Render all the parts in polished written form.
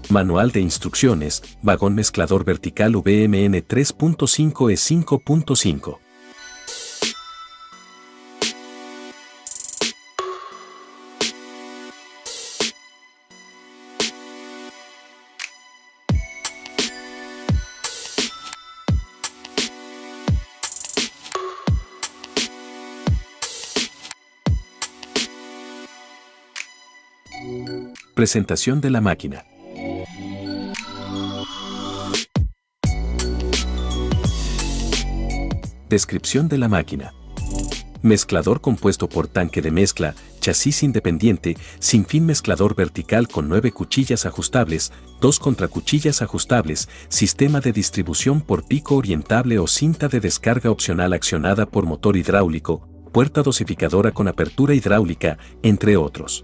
Manual de instrucciones, vagón mezclador vertical VMN 3.5 E 5.5. Presentación de la máquina. Descripción de la máquina. Mezclador compuesto por tanque de mezcla, chasis independiente, sin fin mezclador vertical con 9 cuchillas ajustables, 2 contracuchillas ajustables, sistema de distribución por pico orientable o cinta de descarga opcional accionada por motor hidráulico, puerta dosificadora con apertura hidráulica, entre otros.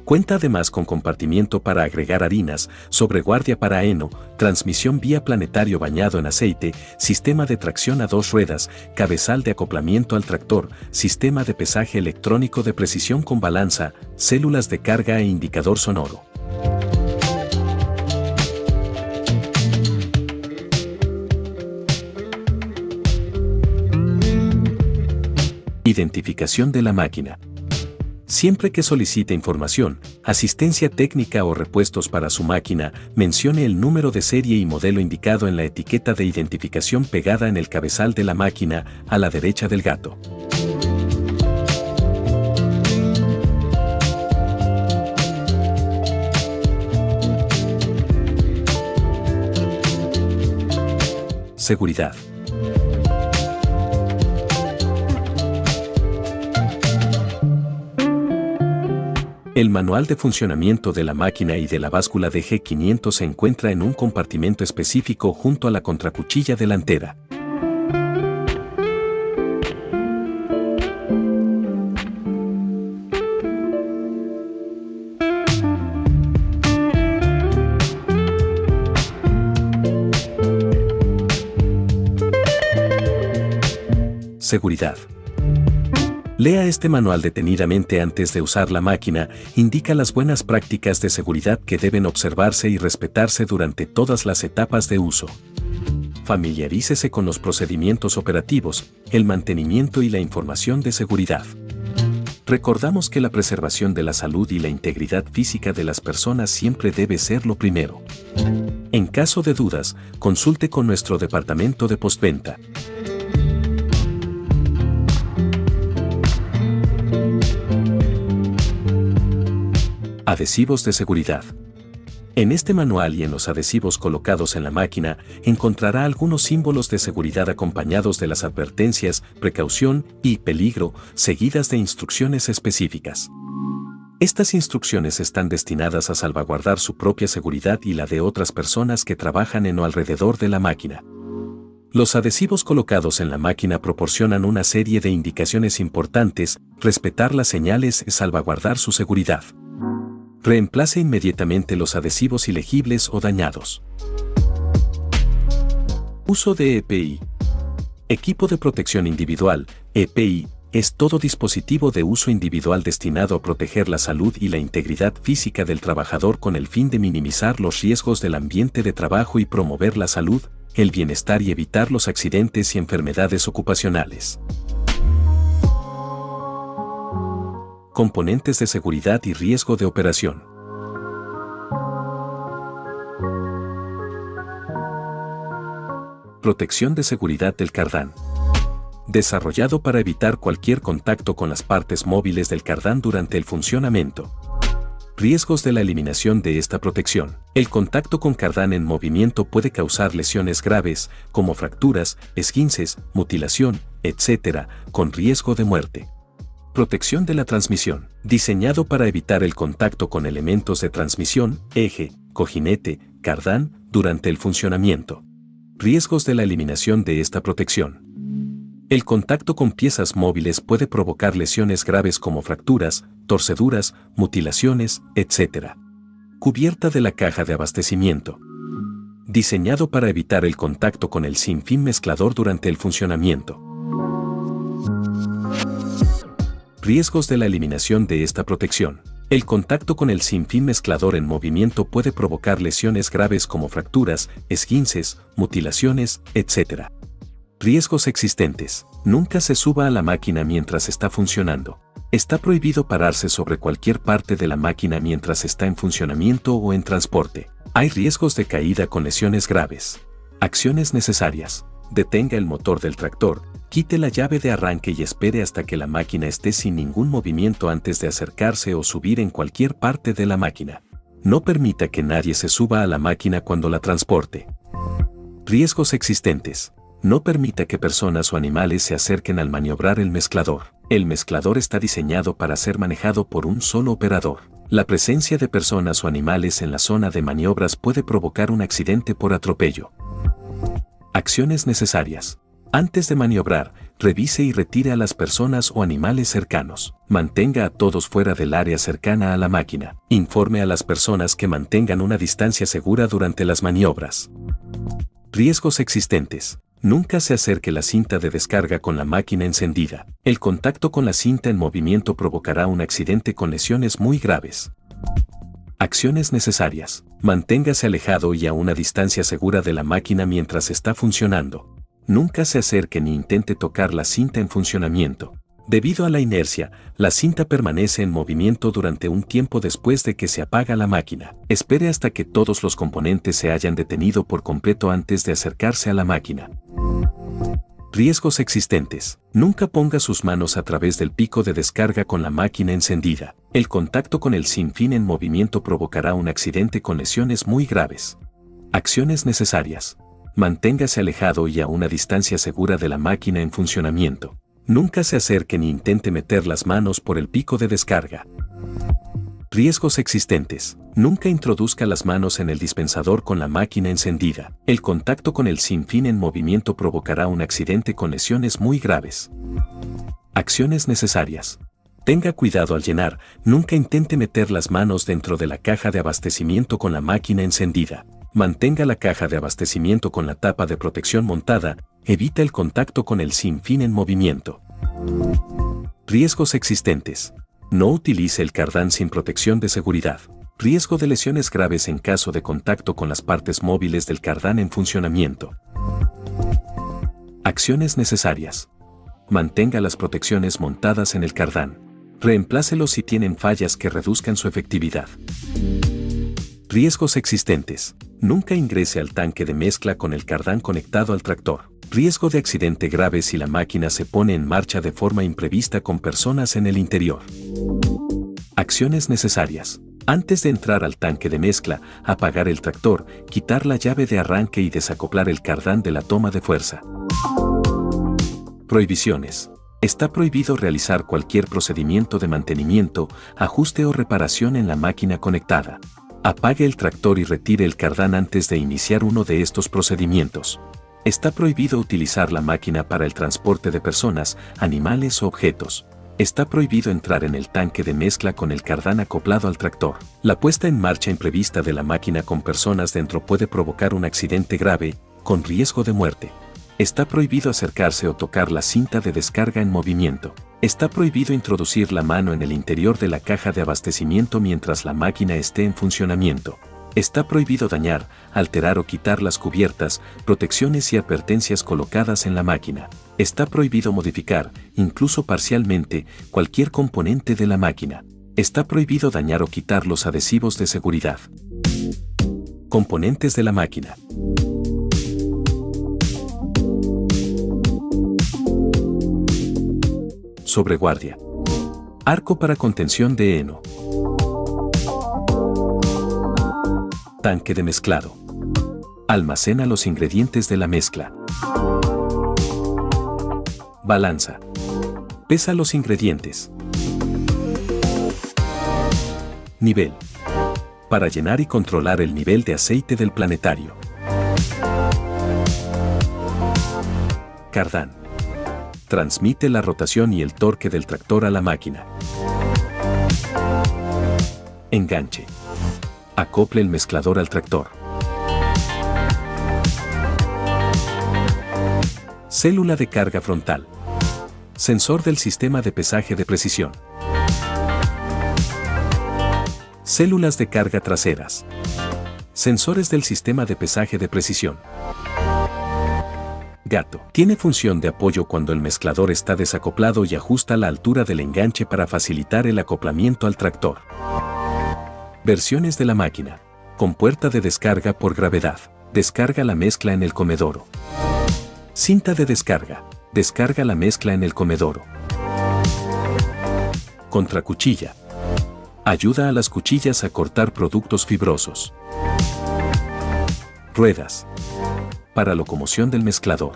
Cuenta además con compartimiento para agregar harinas, sobreguardia para heno, transmisión vía planetario bañado en aceite, sistema de tracción a 2 ruedas, cabezal de acoplamiento al tractor, sistema de pesaje electrónico de precisión con balanza, células de carga e indicador sonoro. Identificación de la máquina. Siempre que solicite información, asistencia técnica o repuestos para su máquina, mencione el número de serie y modelo indicado en la etiqueta de identificación pegada en el cabezal de la máquina, a la derecha del gato. Seguridad. El manual de funcionamiento de la máquina y de la báscula de G500 se encuentra en un compartimento específico junto a la contracuchilla delantera. Seguridad. Lea este manual detenidamente antes de usar la máquina, indica las buenas prácticas de seguridad que deben observarse y respetarse durante todas las etapas de uso. Familiarícese con los procedimientos operativos, el mantenimiento y la información de seguridad. Recordamos que la preservación de la salud y la integridad física de las personas siempre debe ser lo primero. En caso de dudas, consulte con nuestro departamento de postventa. Adhesivos de seguridad. En este manual y en los adhesivos colocados en la máquina, encontrará algunos símbolos de seguridad acompañados de las advertencias, precaución y peligro, seguidas de instrucciones específicas. Estas instrucciones están destinadas a salvaguardar su propia seguridad y la de otras personas que trabajan en o alrededor de la máquina. Los adhesivos colocados en la máquina proporcionan una serie de indicaciones importantes, respetar las señales es salvaguardar su seguridad. Reemplace inmediatamente los adhesivos ilegibles o dañados. Uso de EPI. Equipo de protección individual, EPI, es todo dispositivo de uso individual destinado a proteger la salud y la integridad física del trabajador con el fin de minimizar los riesgos del ambiente de trabajo y promover la salud, el bienestar y evitar los accidentes y enfermedades ocupacionales. Componentes de seguridad y riesgo de operación. Protección de seguridad del cardán. Desarrollado para evitar cualquier contacto con las partes móviles del cardán durante el funcionamiento. Riesgos de la eliminación de esta protección. El contacto con cardán en movimiento puede causar lesiones graves, como fracturas, esguinces, mutilación, etc., con riesgo de muerte. Protección de la transmisión. Diseñado para evitar el contacto con elementos de transmisión, eje, cojinete, cardán, durante el funcionamiento. Riesgos de la eliminación de esta protección. El contacto con piezas móviles puede provocar lesiones graves como fracturas, torceduras, mutilaciones, etc. Cubierta de la caja de abastecimiento. Diseñado para evitar el contacto con el sinfín mezclador durante el funcionamiento. Riesgos de la eliminación de esta protección. El contacto con el sinfín mezclador en movimiento puede provocar lesiones graves como fracturas, esguinces, mutilaciones, etc. Riesgos existentes. Nunca se suba a la máquina mientras está funcionando. Está prohibido pararse sobre cualquier parte de la máquina mientras está en funcionamiento o en transporte. Hay riesgos de caída con lesiones graves. Acciones necesarias. Detenga el motor del tractor, quite la llave de arranque y espere hasta que la máquina esté sin ningún movimiento antes de acercarse o subir en cualquier parte de la máquina. No permita que nadie se suba a la máquina cuando la transporte. Riesgos existentes. No permita que personas o animales se acerquen al maniobrar el mezclador. El mezclador está diseñado para ser manejado por un solo operador. La presencia de personas o animales en la zona de maniobras puede provocar un accidente por atropello. Acciones necesarias. Antes de maniobrar, revise y retire a las personas o animales cercanos. Mantenga a todos fuera del área cercana a la máquina. Informe a las personas que mantengan una distancia segura durante las maniobras. Riesgos existentes. Nunca se acerque la cinta de descarga con la máquina encendida. El contacto con la cinta en movimiento provocará un accidente con lesiones muy graves. Acciones necesarias. Manténgase alejado y a una distancia segura de la máquina mientras está funcionando. Nunca se acerque ni intente tocar la cinta en funcionamiento. Debido a la inercia, la cinta permanece en movimiento durante un tiempo después de que se apaga la máquina. Espere hasta que todos los componentes se hayan detenido por completo antes de acercarse a la máquina. Riesgos existentes. Nunca ponga sus manos a través del pico de descarga con la máquina encendida. El contacto con el sinfín en movimiento provocará un accidente con lesiones muy graves. Acciones necesarias. Manténgase alejado y a una distancia segura de la máquina en funcionamiento. Nunca se acerque ni intente meter las manos por el pico de descarga. Riesgos existentes. Nunca introduzca las manos en el dispensador con la máquina encendida. El contacto con el sinfín en movimiento provocará un accidente con lesiones muy graves. Acciones necesarias. Tenga cuidado al llenar, nunca intente meter las manos dentro de la caja de abastecimiento con la máquina encendida. Mantenga la caja de abastecimiento con la tapa de protección montada, evita el contacto con el sinfín en movimiento. Riesgos existentes. No utilice el cardán sin protección de seguridad. Riesgo de lesiones graves en caso de contacto con las partes móviles del cardán en funcionamiento. Acciones necesarias. Mantenga las protecciones montadas en el cardán. Reemplácelos si tienen fallas que reduzcan su efectividad. Riesgos existentes. Nunca ingrese al tanque de mezcla con el cardán conectado al tractor. Riesgo de accidente grave si la máquina se pone en marcha de forma imprevista con personas en el interior. Acciones necesarias. Antes de entrar al tanque de mezcla, apagar el tractor, quitar la llave de arranque y desacoplar el cardán de la toma de fuerza. Prohibiciones. Está prohibido realizar cualquier procedimiento de mantenimiento, ajuste o reparación en la máquina conectada. Apague el tractor y retire el cardán antes de iniciar uno de estos procedimientos. Está prohibido utilizar la máquina para el transporte de personas, animales o objetos. Está prohibido entrar en el tanque de mezcla con el cardán acoplado al tractor. La puesta en marcha imprevista de la máquina con personas dentro puede provocar un accidente grave, con riesgo de muerte. Está prohibido acercarse o tocar la cinta de descarga en movimiento. Está prohibido introducir la mano en el interior de la caja de abastecimiento mientras la máquina esté en funcionamiento. Está prohibido dañar, alterar o quitar las cubiertas, protecciones y advertencias colocadas en la máquina. Está prohibido modificar, incluso parcialmente, cualquier componente de la máquina. Está prohibido dañar o quitar los adhesivos de seguridad. Componentes de la máquina. Sobreguardia. Arco para contención de heno. Tanque de mezclado. Almacena los ingredientes de la mezcla. Balanza. Pesa los ingredientes. Nivel. Para llenar y controlar el nivel de aceite del planetario. Cardán. Transmite la rotación y el torque del tractor a la máquina. Enganche. Acople el mezclador al tractor. Célula de carga frontal. Sensor del sistema de pesaje de precisión. Células de carga traseras. Sensores del sistema de pesaje de precisión. Gato. Tiene función de apoyo cuando el mezclador está desacoplado y ajusta la altura del enganche para facilitar el acoplamiento al tractor. Versiones de la máquina. Con puerta de descarga por gravedad. Descarga la mezcla en el comedoro. Cinta de descarga. Descarga la mezcla en el comedoro. Contracuchilla. Ayuda a las cuchillas a cortar productos fibrosos. Ruedas. Para locomoción del mezclador.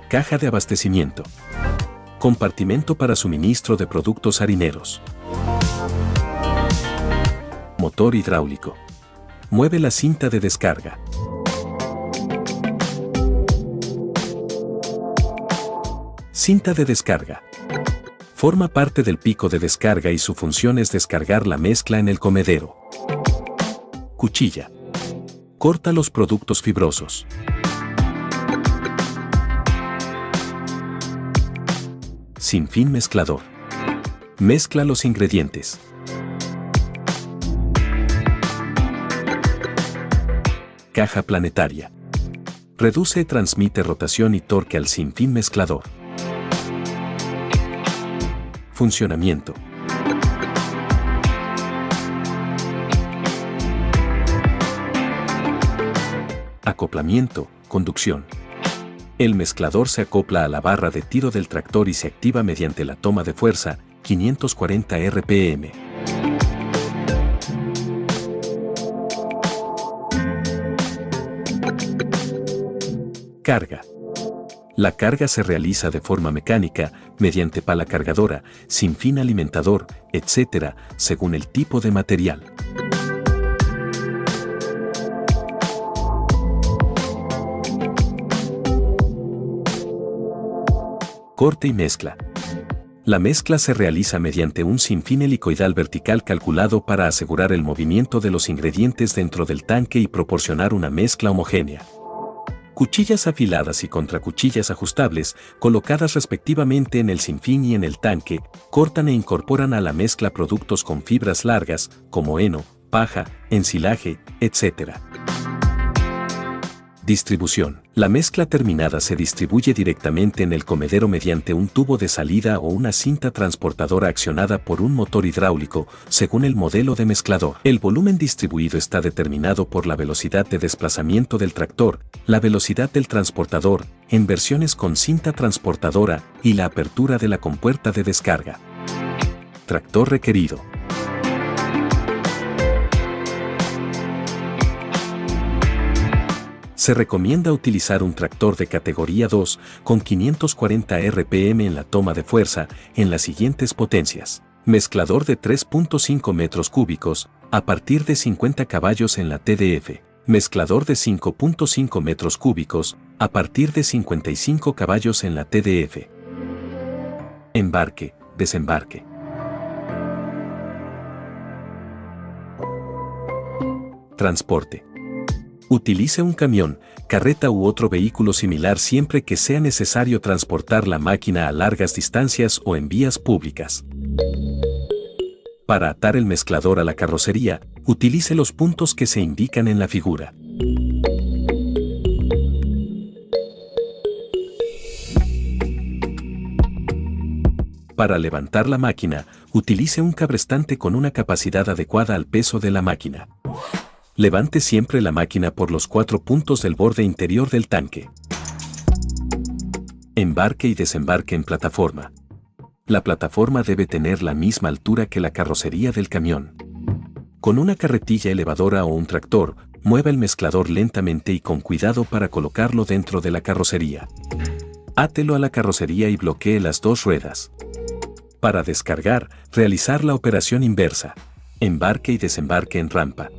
Caja de abastecimiento. Compartimento para suministro de productos harineros. Motor hidráulico. Mueve la cinta de descarga. Cinta de descarga. Forma parte del pico de descarga y su función es descargar la mezcla en el comedero. Cuchilla. Corta los productos fibrosos. Sinfín mezclador. Mezcla los ingredientes. Caja planetaria. Reduce y transmite rotación y torque al sinfín mezclador. Funcionamiento. Acoplamiento, conducción. El mezclador se acopla a la barra de tiro del tractor y se activa mediante la toma de fuerza, 540 RPM. Carga. La carga se realiza de forma mecánica, mediante pala cargadora, sinfín alimentador, etc., según el tipo de material. Corte y mezcla. La mezcla se realiza mediante un sinfín helicoidal vertical calculado para asegurar el movimiento de los ingredientes dentro del tanque y proporcionar una mezcla homogénea. Cuchillas afiladas y contracuchillas ajustables, colocadas respectivamente en el sinfín y en el tanque, cortan e incorporan a la mezcla productos con fibras largas, como heno, paja, ensilaje, etc. Distribución. La mezcla terminada se distribuye directamente en el comedero mediante un tubo de salida o una cinta transportadora accionada por un motor hidráulico, según el modelo de mezclador. El volumen distribuido está determinado por la velocidad de desplazamiento del tractor, la velocidad del transportador, en versiones con cinta transportadora, y la apertura de la compuerta de descarga. Tractor requerido. Se recomienda utilizar un tractor de categoría 2 con 540 RPM en la toma de fuerza en las siguientes potencias. Mezclador de 3.5 metros cúbicos a partir de 50 caballos en la TDF. Mezclador de 5.5 metros cúbicos a partir de 55 caballos en la TDF. Embarque, desembarque. Transporte. Utilice un camión, carreta u otro vehículo similar siempre que sea necesario transportar la máquina a largas distancias o en vías públicas. Para atar el mezclador a la carrocería, utilice los puntos que se indican en la figura. Para levantar la máquina, utilice un cabrestante con una capacidad adecuada al peso de la máquina. Levante siempre la máquina por los 4 puntos del borde interior del tanque. Embarque y desembarque en plataforma. La plataforma debe tener la misma altura que la carrocería del camión. Con una carretilla elevadora o un tractor, mueva el mezclador lentamente y con cuidado para colocarlo dentro de la carrocería. Átelo a la carrocería y bloquee las 2 ruedas. Para descargar, realizar la operación inversa. Embarque y desembarque en rampa.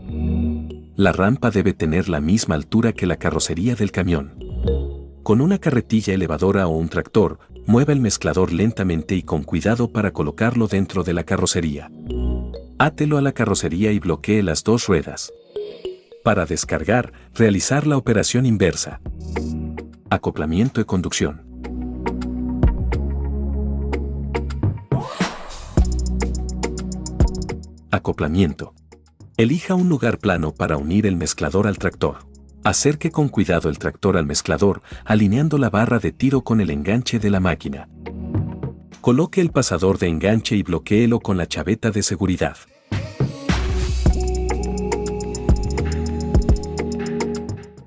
La rampa debe tener la misma altura que la carrocería del camión. Con una carretilla elevadora o un tractor, mueva el mezclador lentamente y con cuidado para colocarlo dentro de la carrocería. Átelo a la carrocería y bloquee las 2 ruedas. Para descargar, realizar la operación inversa. Acoplamiento y conducción. Acoplamiento. Elija un lugar plano para unir el mezclador al tractor. Acerque con cuidado el tractor al mezclador, alineando la barra de tiro con el enganche de la máquina. Coloque el pasador de enganche y bloquéelo con la chaveta de seguridad.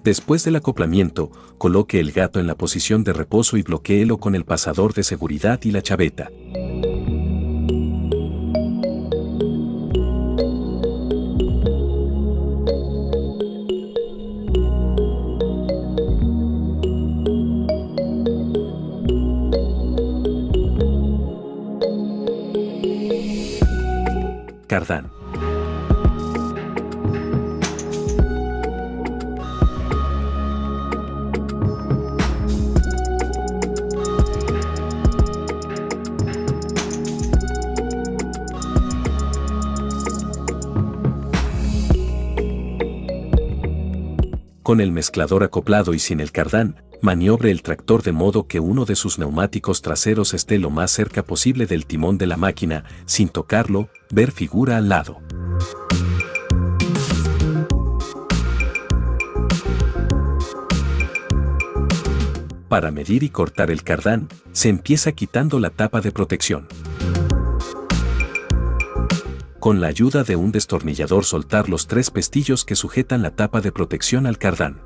Después del acoplamiento, coloque el gato en la posición de reposo y bloquéelo con el pasador de seguridad y la chaveta. Cardán. Con el mezclador acoplado y sin el cardán, maniobre el tractor de modo que uno de sus neumáticos traseros esté lo más cerca posible del timón de la máquina, sin tocarlo, ver figura al lado. Para medir y cortar el cardán, se empieza quitando la tapa de protección. Con la ayuda de un destornillador soltar los 3 pestillos que sujetan la tapa de protección al cardán.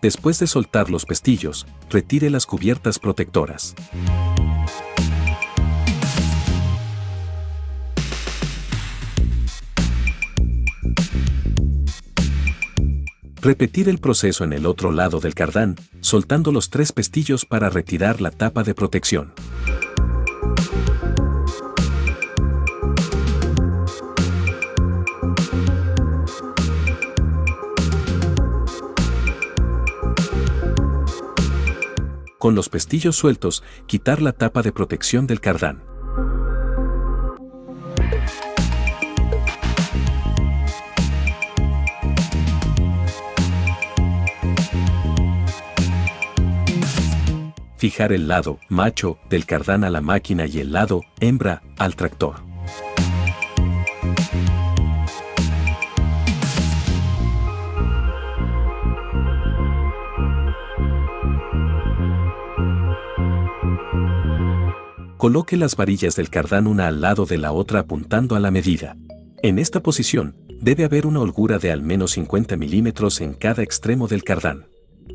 Después de soltar los pestillos, retire las cubiertas protectoras. Repetir el proceso en el otro lado del cardán, soltando los 3 pestillos para retirar la tapa de protección. Con los pestillos sueltos, quitar la tapa de protección del cardán. Fijar el lado macho del cardán a la máquina y el lado hembra al tractor. Coloque las varillas del cardán una al lado de la otra apuntando a la medida. En esta posición, debe haber una holgura de al menos 50 milímetros en cada extremo del cardán.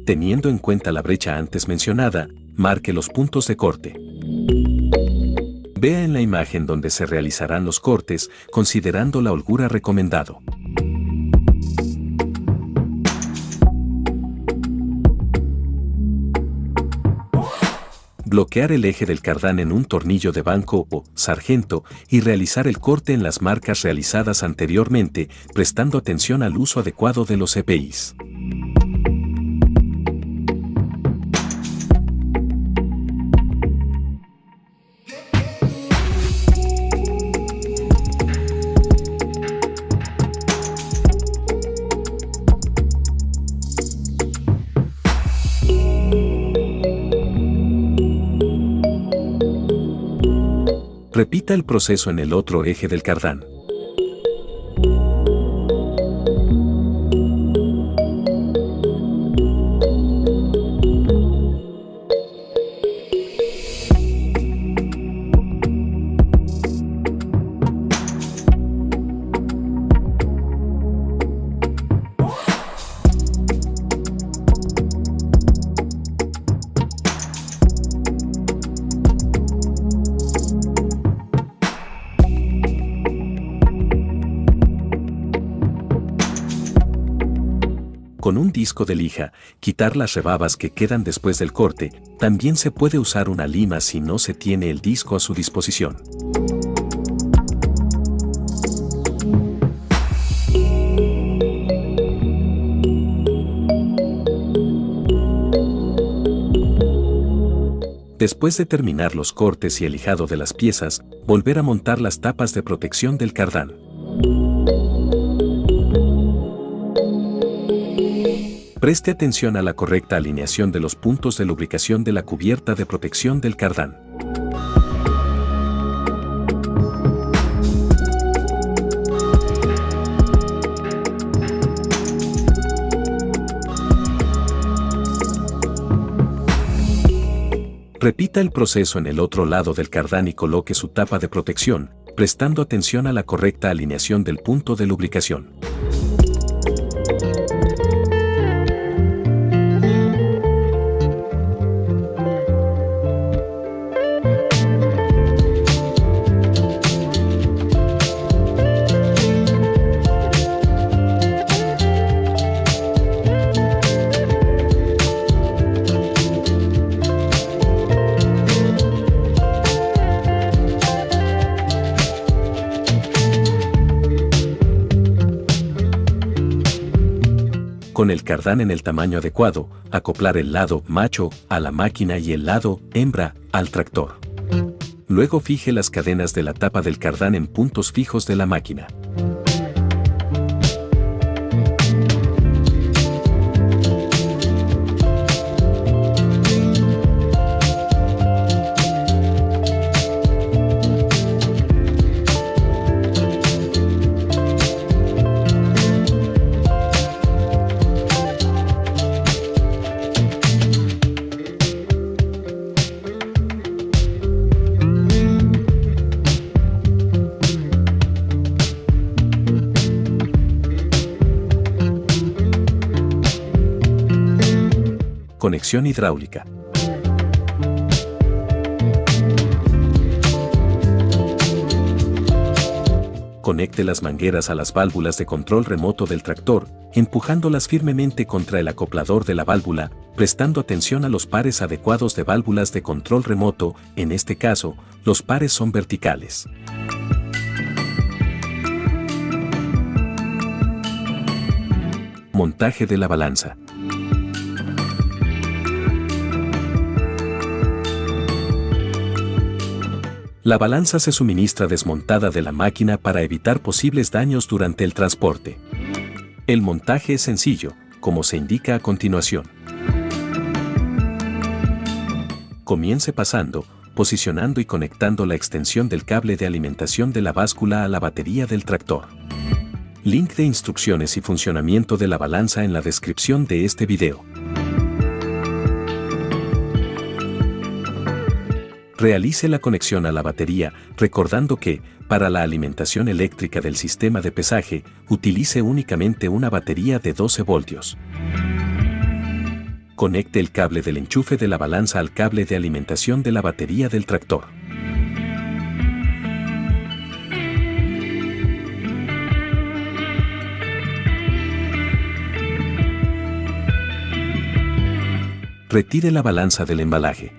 Teniendo en cuenta la brecha antes mencionada, marque los puntos de corte. Vea en la imagen donde se realizarán los cortes, considerando la holgura recomendado. Bloquear el eje del cardán en un tornillo de banco o sargento y realizar el corte en las marcas realizadas anteriormente, prestando atención al uso adecuado de los EPIs. Repita el proceso en el otro eje del cardán. Con un disco de lija, quitar las rebabas que quedan después del corte. También se puede usar una lima si no se tiene el disco a su disposición. Después de terminar los cortes y el lijado de las piezas, volver a montar las tapas de protección del cardán. Preste atención a la correcta alineación de los puntos de lubricación de la cubierta de protección del cardán. Repita el proceso en el otro lado del cardán y coloque su tapa de protección, prestando atención a la correcta alineación del punto de lubricación. Con el cardán en el tamaño adecuado, acoplar el lado macho a la máquina y el lado hembra al tractor. Luego fije las cadenas de la tapa del cardán en puntos fijos de la máquina. Conexión hidráulica. Conecte las mangueras a las válvulas de control remoto del tractor, empujándolas firmemente contra el acoplador de la válvula, prestando atención a los pares adecuados de válvulas de control remoto, en este caso, los pares son verticales. Montaje de la balanza. La balanza se suministra desmontada de la máquina para evitar posibles daños durante el transporte. El montaje es sencillo, como se indica a continuación. Comience pasando, posicionando y conectando la extensión del cable de alimentación de la báscula a la batería del tractor. Link de instrucciones y funcionamiento de la balanza en la descripción de este video. Realice la conexión a la batería, recordando que, para la alimentación eléctrica del sistema de pesaje, utilice únicamente una batería de 12 voltios. Conecte el cable del enchufe de la balanza al cable de alimentación de la batería del tractor. Retire la balanza del embalaje.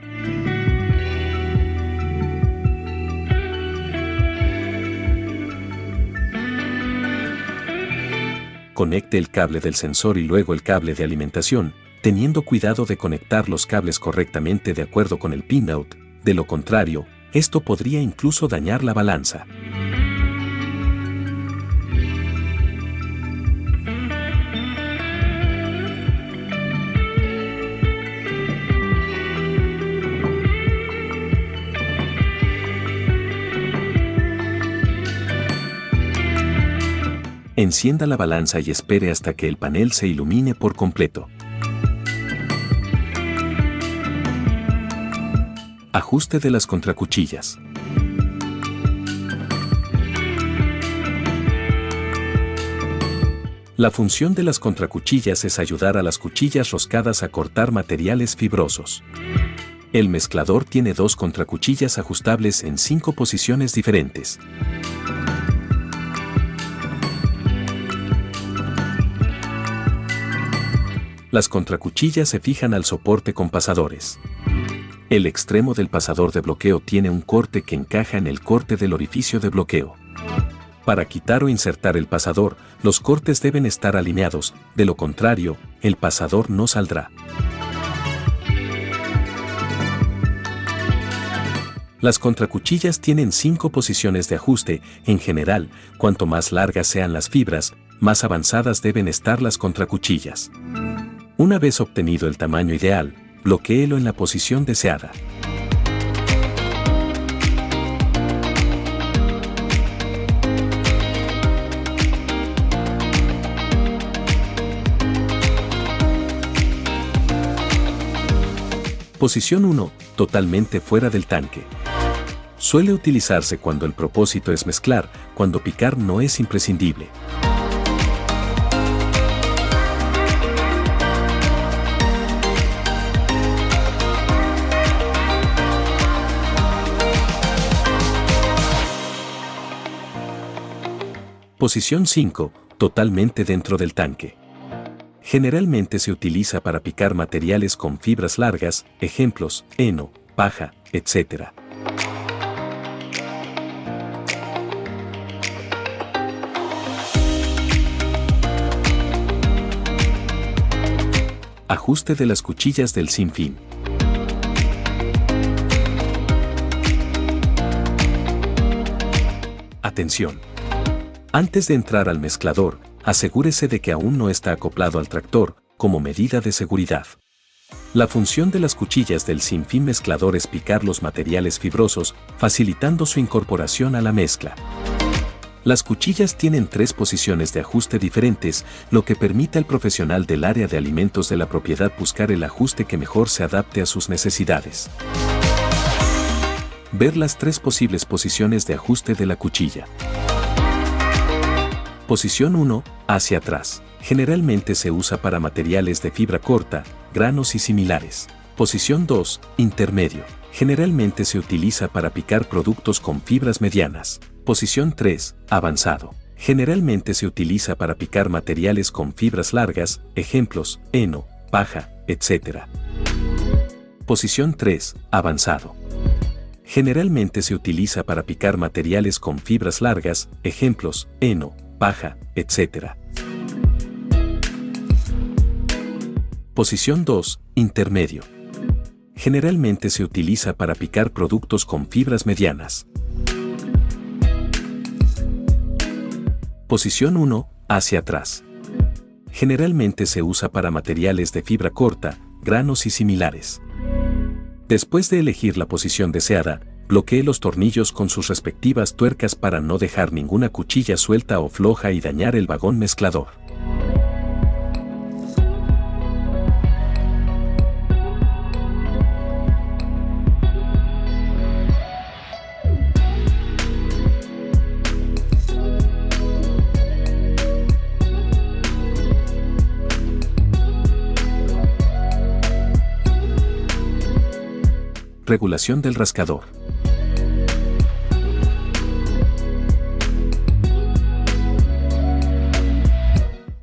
Conecte el cable del sensor y luego el cable de alimentación, teniendo cuidado de conectar los cables correctamente de acuerdo con el pinout, de lo contrario, esto podría incluso dañar la balanza. Encienda la balanza y espere hasta que el panel se ilumine por completo. Ajuste de las contracuchillas. La función de las contracuchillas es ayudar a las cuchillas roscadas a cortar materiales fibrosos. El mezclador tiene 2 contracuchillas ajustables en 5 posiciones diferentes. Las contracuchillas se fijan al soporte con pasadores. El extremo del pasador de bloqueo tiene un corte que encaja en el corte del orificio de bloqueo. Para quitar o insertar el pasador, los cortes deben estar alineados, de lo contrario, el pasador no saldrá. Las contracuchillas tienen 5 posiciones de ajuste. En general, cuanto más largas sean las fibras, más avanzadas deben estar las contracuchillas. Una vez obtenido el tamaño ideal, bloquéelo en la posición deseada. Posición 1. Totalmente fuera del tanque. Suele utilizarse cuando el propósito es mezclar, cuando picar no es imprescindible. Posición 5. Totalmente dentro del tanque. Generalmente se utiliza para picar materiales con fibras largas, ejemplos, heno, paja, etc. Ajuste de las cuchillas del sinfín. Atención. Antes de entrar al mezclador, asegúrese de que aún no está acoplado al tractor, como medida de seguridad. La función de las cuchillas del sinfín mezclador es picar los materiales fibrosos, facilitando su incorporación a la mezcla. Las cuchillas tienen 3 posiciones de ajuste diferentes, lo que permite al profesional del área de alimentos de la propiedad buscar el ajuste que mejor se adapte a sus necesidades. Ver las 3 posibles posiciones de ajuste de la cuchilla. Posición 1. Hacia atrás. Generalmente se usa para materiales de fibra corta, granos y similares. Posición 2. Intermedio. Generalmente se utiliza para picar productos con fibras medianas. Posición 3. Avanzado. Generalmente se utiliza para picar materiales con fibras largas, ejemplos, heno, paja, etc. Posición 3. Avanzado. Generalmente se utiliza para picar materiales con fibras largas, ejemplos, heno, paja, etc. Posición 2. Intermedio. Generalmente se utiliza para picar productos con fibras medianas. Posición 1. Hacia atrás. Generalmente se usa para materiales de fibra corta, granos y similares. Después de elegir la posición deseada, bloquee los tornillos con sus respectivas tuercas para no dejar ninguna cuchilla suelta o floja y dañar el vagón mezclador. Regulación del rascador.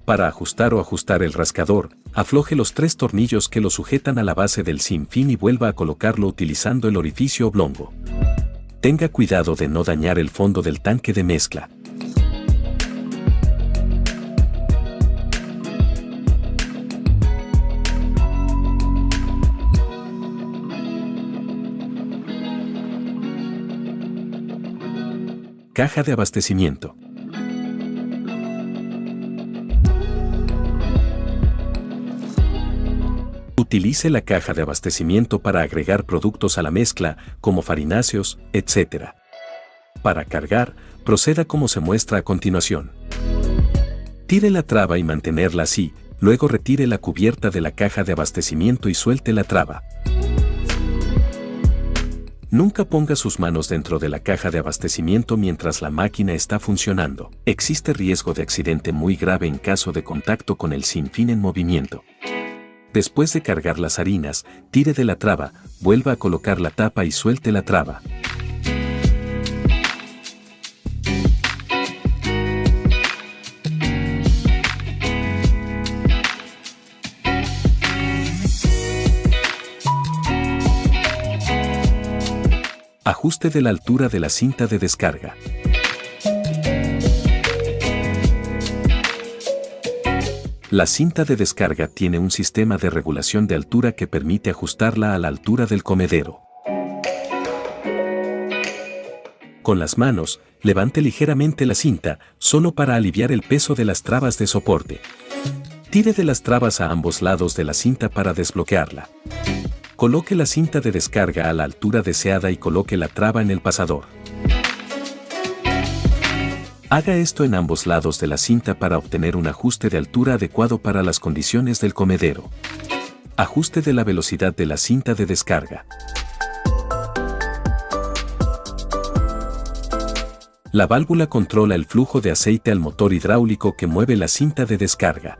Para ajustar o ajustar el rascador, afloje los 3 tornillos que lo sujetan a la base del sinfín y vuelva a colocarlo utilizando el orificio oblongo. Tenga cuidado de no dañar el fondo del tanque de mezcla. Caja de abastecimiento. Utilice la caja de abastecimiento para agregar productos a la mezcla, como farináceos, etc. Para cargar, proceda como se muestra a continuación. Tire la traba y mantenerla así, luego retire la cubierta de la caja de abastecimiento y suelte la traba. Nunca ponga sus manos dentro de la caja de abastecimiento mientras la máquina está funcionando. Existe riesgo de accidente muy grave en caso de contacto con el sinfín en movimiento. Después de cargar las harinas, tire de la traba, vuelva a colocar la tapa y suelte la traba. Ajuste de la altura de la cinta de descarga. La cinta de descarga tiene un sistema de regulación de altura que permite ajustarla a la altura del comedero. Con las manos, levante ligeramente la cinta, solo para aliviar el peso de las trabas de soporte. Tire de las trabas a ambos lados de la cinta para desbloquearla. Coloque la cinta de descarga a la altura deseada y coloque la traba en el pasador. Haga esto en ambos lados de la cinta para obtener un ajuste de altura adecuado para las condiciones del comedero. Ajuste de la velocidad de la cinta de descarga. La válvula controla el flujo de aceite al motor hidráulico que mueve la cinta de descarga.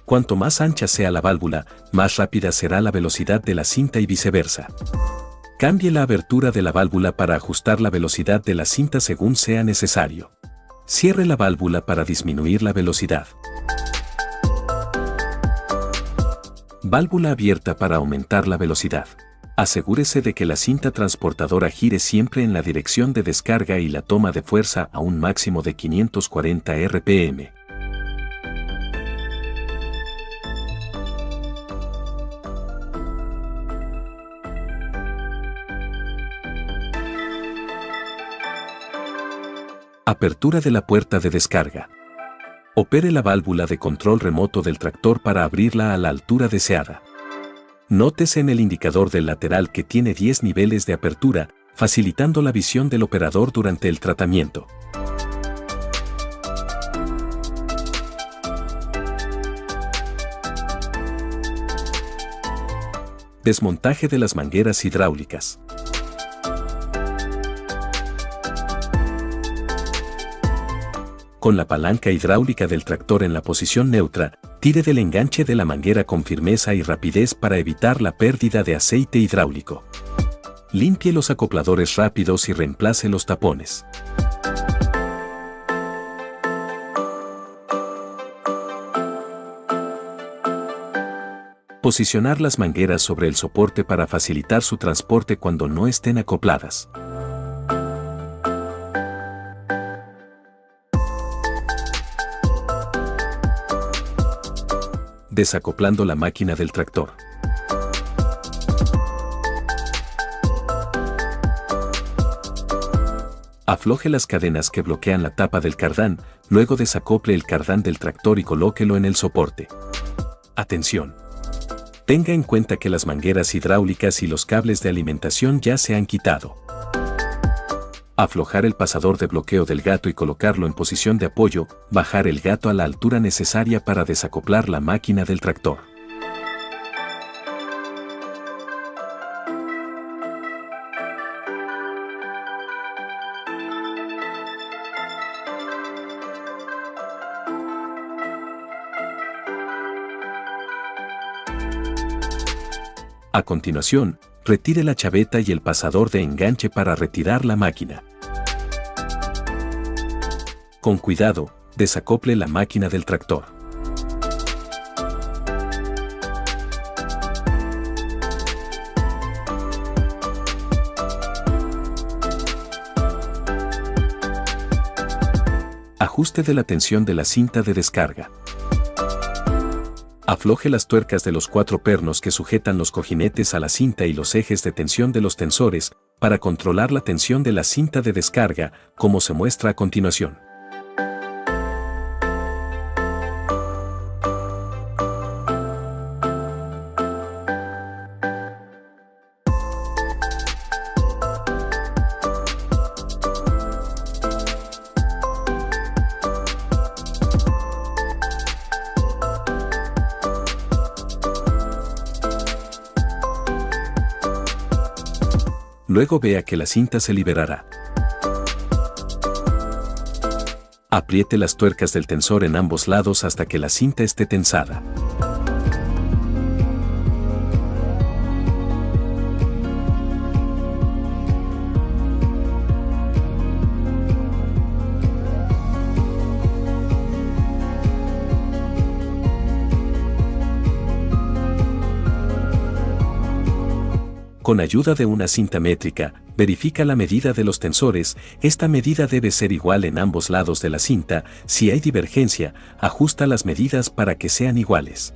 Cuanto más ancha sea la válvula, más rápida será la velocidad de la cinta y viceversa. Cambie la abertura de la válvula para ajustar la velocidad de la cinta según sea necesario. Cierre la válvula para disminuir la velocidad. Válvula abierta para aumentar la velocidad. Asegúrese de que la cinta transportadora gire siempre en la dirección de descarga y la toma de fuerza a un máximo de 540 RPM. Apertura de la puerta de descarga. Opere la válvula de control remoto del tractor para abrirla a la altura deseada. Nótese en el indicador del lateral que tiene 10 niveles de apertura, facilitando la visión del operador durante el tratamiento. Desmontaje de las mangueras hidráulicas. Con la palanca hidráulica del tractor en la posición neutra, tire del enganche de la manguera con firmeza y rapidez para evitar la pérdida de aceite hidráulico. Limpie los acopladores rápidos y reemplace los tapones. Posicionar las mangueras sobre el soporte para facilitar su transporte cuando no estén acopladas. Desacoplando la máquina del tractor. Afloje las cadenas que bloquean la tapa del cardán, luego desacople el cardán del tractor y colóquelo en el soporte. Atención. Tenga en cuenta que las mangueras hidráulicas y los cables de alimentación ya se han quitado. Aflojar el pasador de bloqueo del gato y colocarlo en posición de apoyo, bajar el gato a la altura necesaria para desacoplar la máquina del tractor. A continuación, retire la chaveta y el pasador de enganche para retirar la máquina. Con cuidado, desacople la máquina del tractor. Ajuste de la tensión de la cinta de descarga. Afloje las tuercas de los 4 pernos que sujetan los cojinetes a la cinta y los ejes de tensión de los tensores, para controlar la tensión de la cinta de descarga, como se muestra a continuación. Luego vea que la cinta se liberará. Apriete las tuercas del tensor en ambos lados hasta que la cinta esté tensada. Con ayuda de una cinta métrica, verifica la medida de los tensores. Esta medida debe ser igual en ambos lados de la cinta. Si hay divergencia, ajusta las medidas para que sean iguales.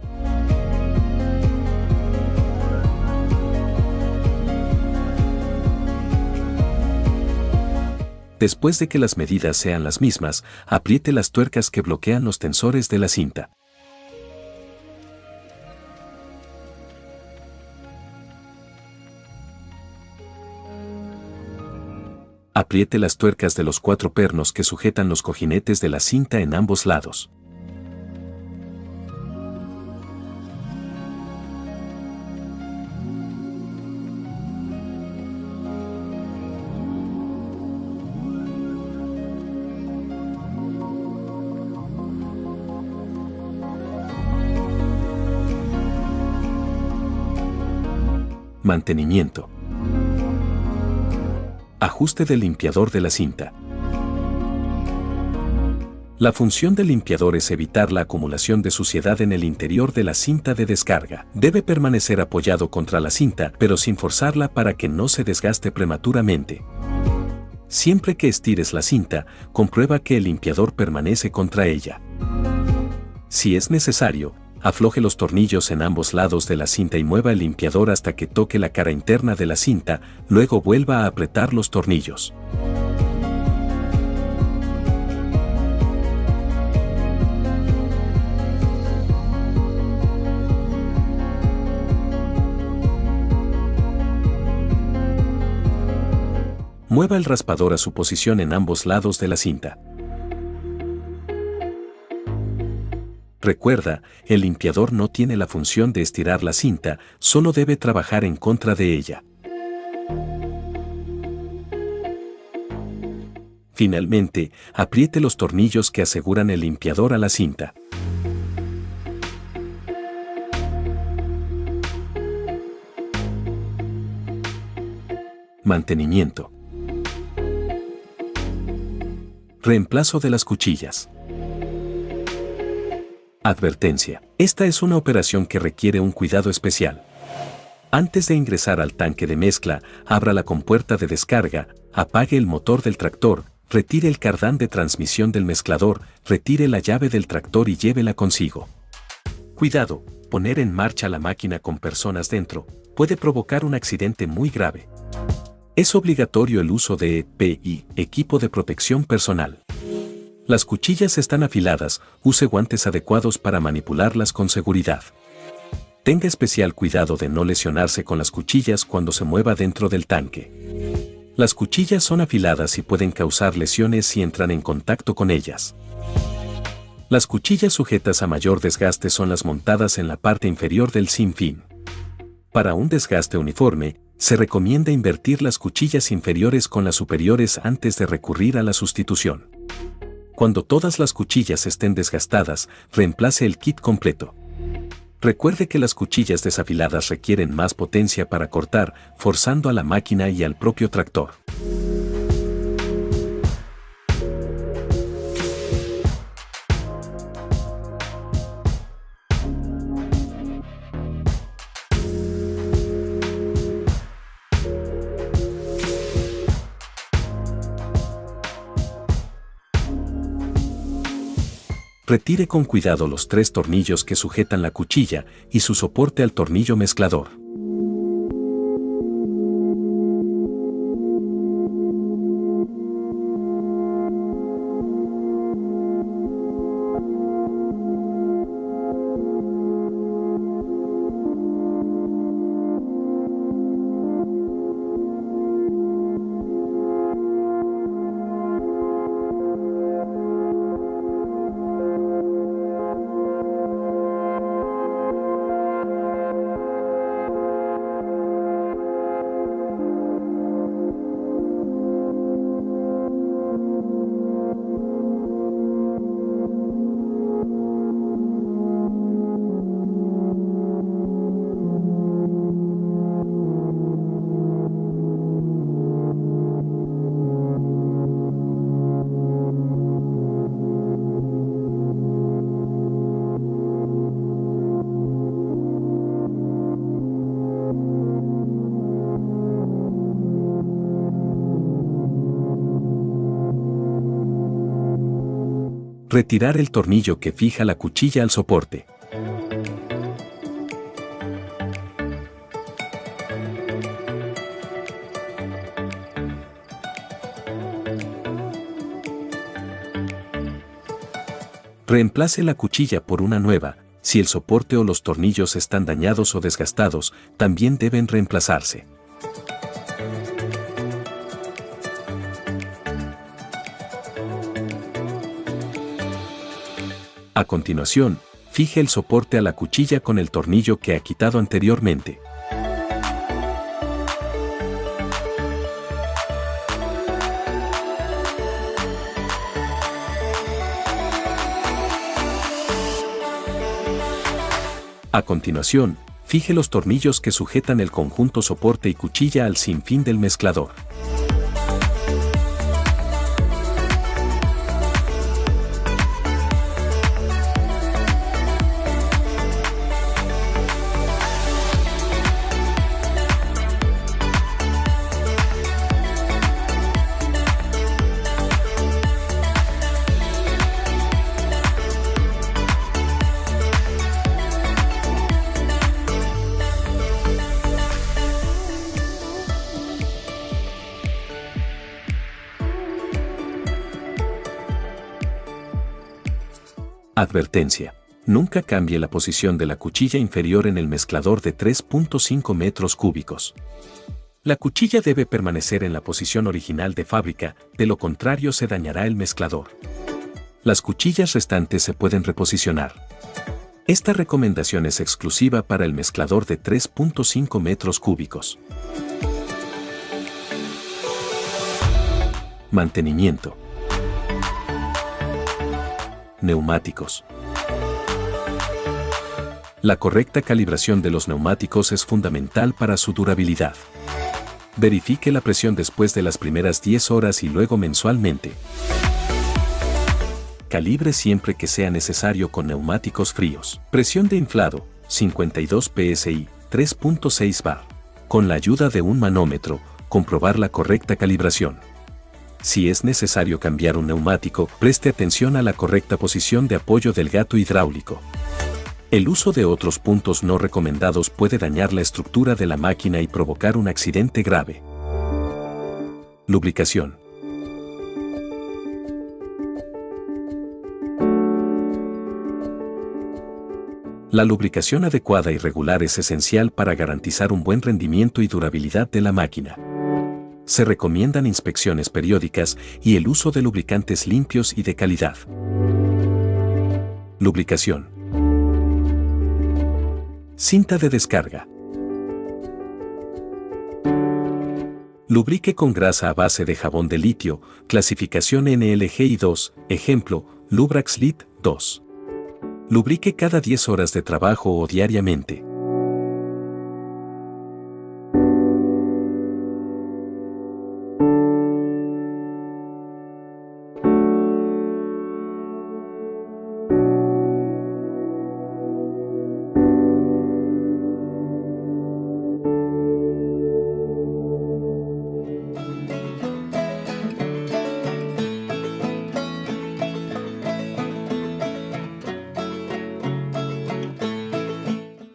Después de que las medidas sean las mismas, apriete las tuercas que bloquean los tensores de la cinta. Apriete las tuercas de los 4 pernos que sujetan los cojinetes de la cinta en ambos lados. Mantenimiento. Ajuste del limpiador de la cinta. La función del limpiador es evitar la acumulación de suciedad en el interior de la cinta de descarga. Debe permanecer apoyado contra la cinta, pero sin forzarla para que no se desgaste prematuramente. Siempre que estires la cinta, comprueba que el limpiador permanece contra ella. Si es necesario, afloje los tornillos en ambos lados de la cinta y mueva el limpiador hasta que toque la cara interna de la cinta, luego vuelva a apretar los tornillos. Mueva el raspador a su posición en ambos lados de la cinta. Recuerda, el limpiador no tiene la función de estirar la cinta, solo debe trabajar en contra de ella. Finalmente, apriete los tornillos que aseguran el limpiador a la cinta. Mantenimiento. Reemplazo de las cuchillas. Advertencia. Esta es una operación que requiere un cuidado especial. Antes de ingresar al tanque de mezcla, abra la compuerta de descarga, apague el motor del tractor, retire el cardán de transmisión del mezclador, retire la llave del tractor y llévela consigo. Cuidado, poner en marcha la máquina con personas dentro puede provocar un accidente muy grave. Es obligatorio el uso de EPI, equipo de protección personal. Las cuchillas están afiladas, use guantes adecuados para manipularlas con seguridad. Tenga especial cuidado de no lesionarse con las cuchillas cuando se mueva dentro del tanque. Las cuchillas son afiladas y pueden causar lesiones si entran en contacto con ellas. Las cuchillas sujetas a mayor desgaste son las montadas en la parte inferior del sinfín. Para un desgaste uniforme, se recomienda invertir las cuchillas inferiores con las superiores antes de recurrir a la sustitución. Cuando todas las cuchillas estén desgastadas, reemplace el kit completo. Recuerde que las cuchillas desafiladas requieren más potencia para cortar, forzando a la máquina y al propio tractor. Retire con cuidado los 3 tornillos que sujetan la cuchilla y su soporte al tornillo mezclador. Retirar el tornillo que fija la cuchilla al soporte. Reemplace la cuchilla por una nueva. Si el soporte o los tornillos están dañados o desgastados, también deben reemplazarse. A continuación, fije el soporte a la cuchilla con el tornillo que ha quitado anteriormente. A continuación, fije los tornillos que sujetan el conjunto soporte y cuchilla al sinfín del mezclador. Advertencia. Nunca cambie la posición de la cuchilla inferior en el mezclador de 3.5 metros cúbicos. La cuchilla debe permanecer en la posición original de fábrica, de lo contrario se dañará el mezclador. Las cuchillas restantes se pueden reposicionar. Esta recomendación es exclusiva para el mezclador de 3.5 metros cúbicos. Mantenimiento. Neumáticos. La correcta calibración de los neumáticos es fundamental para su durabilidad. Verifique la presión después de las primeras 10 horas y luego mensualmente. Calibre siempre que sea necesario con neumáticos fríos. Presión de inflado, 52 psi, 3.6 bar. Con la ayuda de un manómetro, comprobar la correcta calibración. Si es necesario cambiar un neumático, preste atención a la correcta posición de apoyo del gato hidráulico. El uso de otros puntos no recomendados puede dañar la estructura de la máquina y provocar un accidente grave. Lubricación. La lubricación adecuada y regular es esencial para garantizar un buen rendimiento y durabilidad de la máquina. Se recomiendan inspecciones periódicas y el uso de lubricantes limpios y de calidad. Lubricación. Cinta de descarga. Lubrique con grasa a base de jabón de litio, clasificación NLGI 2, ejemplo, Lubrax Lit 2. Lubrique cada 10 horas de trabajo o diariamente.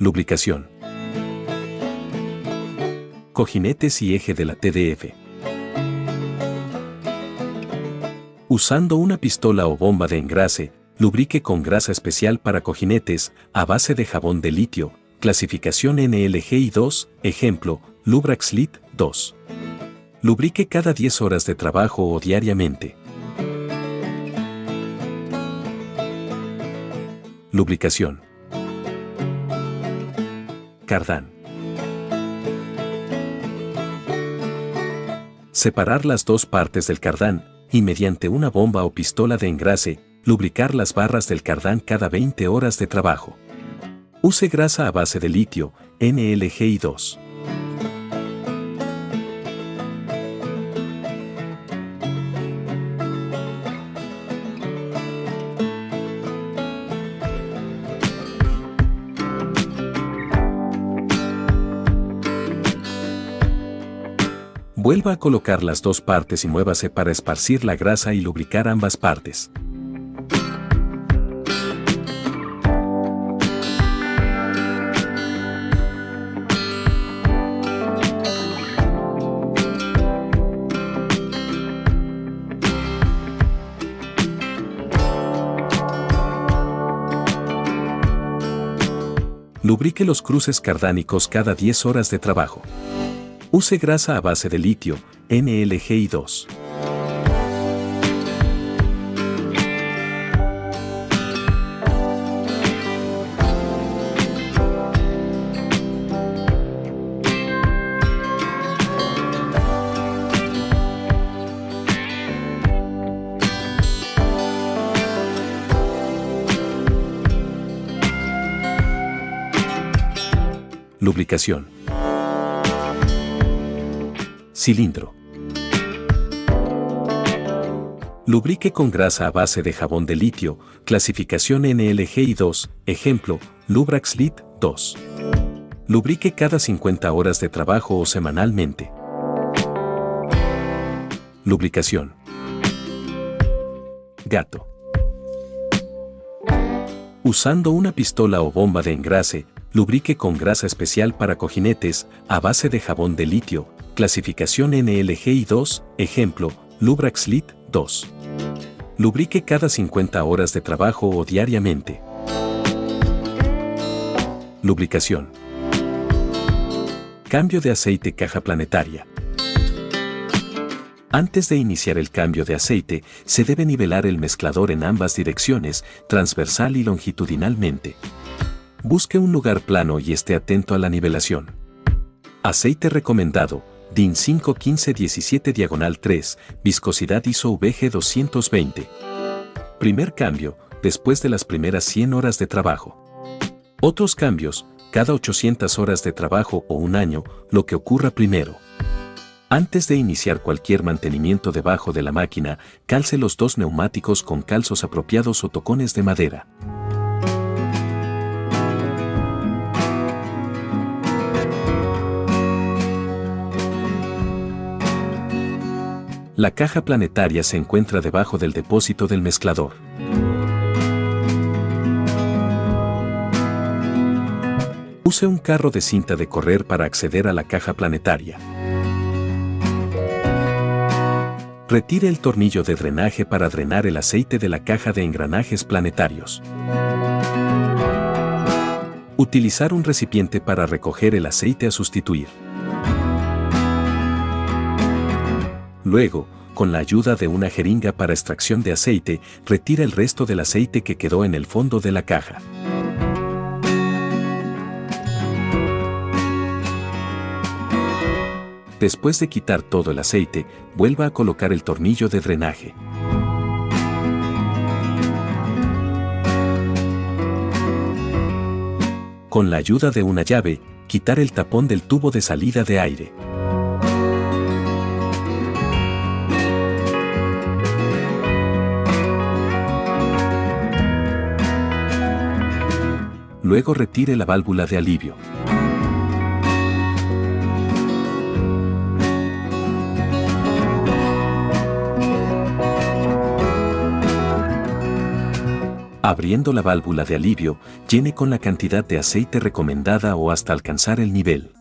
Lubricación. Cojinetes y eje de la TDF. Usando una pistola o bomba de engrase, lubrique con grasa especial para cojinetes, a base de jabón de litio, clasificación NLGI 2, ejemplo, Lubrax Lit 2. Lubrique cada 10 horas de trabajo o diariamente. Lubricación. Cardán. Separar las dos partes del cardán y mediante una bomba o pistola de engrase, lubricar las barras del cardán cada 20 horas de trabajo. Use grasa a base de litio, NLGI 2. Vuelva a colocar las dos partes y muévase para esparcir la grasa y lubricar ambas partes. Lubrique los cruces cardánicos cada 10 horas de trabajo. Use grasa a base de litio, NLGI2. Lubricación. Cilindro. Lubrique con grasa a base de jabón de litio, clasificación NLGI2, ejemplo, Lubrax Lit 2. Lubrique cada 50 horas de trabajo o semanalmente. Lubricación. Gato. Usando una pistola o bomba de engrase, lubrique con grasa especial para cojinetes, a base de jabón de litio, clasificación NLGI2, ejemplo, Lubrax Lit 2. Lubrique cada 50 horas de trabajo o diariamente. Lubricación. Cambio de aceite caja planetaria. Antes de iniciar el cambio de aceite, se debe nivelar el mezclador en ambas direcciones, transversal y longitudinalmente. Busque un lugar plano y esté atento a la nivelación. Aceite recomendado, DIN 51517-3, viscosidad ISO VG 220. Primer cambio, después de las primeras 100 horas de trabajo. Otros cambios, cada 800 horas de trabajo o un año, lo que ocurra primero. Antes de iniciar cualquier mantenimiento debajo de la máquina, calce los dos neumáticos con calzos apropiados o tocones de madera. La caja planetaria se encuentra debajo del depósito del mezclador. Use un carro de cinta de correr para acceder a la caja planetaria. Retire el tornillo de drenaje para drenar el aceite de la caja de engranajes planetarios. Utilizar un recipiente para recoger el aceite a sustituir. Luego, con la ayuda de una jeringa para extracción de aceite, retira el resto del aceite que quedó en el fondo de la caja. Después de quitar todo el aceite, vuelva a colocar el tornillo de drenaje. Con la ayuda de una llave, quitar el tapón del tubo de salida de aire. Luego retire la válvula de alivio. Abriendo la válvula de alivio, llene con la cantidad de aceite recomendada o hasta alcanzar el nivel.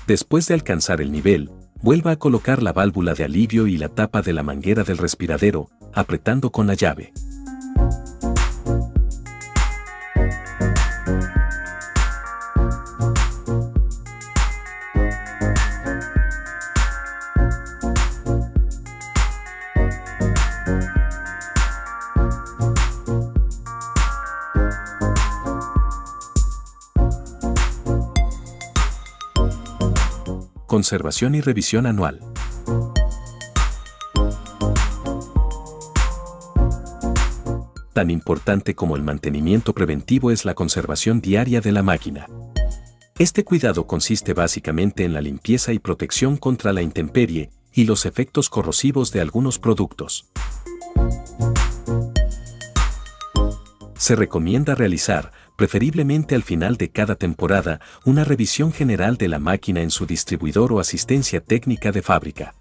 Después de alcanzar el nivel, vuelva a colocar la válvula de alivio y la tapa de la manguera del respiradero, apretando con la llave. Conservación y revisión anual. Tan importante como el mantenimiento preventivo es la conservación diaria de la máquina. Este cuidado consiste básicamente en la limpieza y protección contra la intemperie y los efectos corrosivos de algunos productos. Se recomienda realizar, preferiblemente al final de cada temporada, una revisión general de la máquina en su distribuidor o asistencia técnica de fábrica.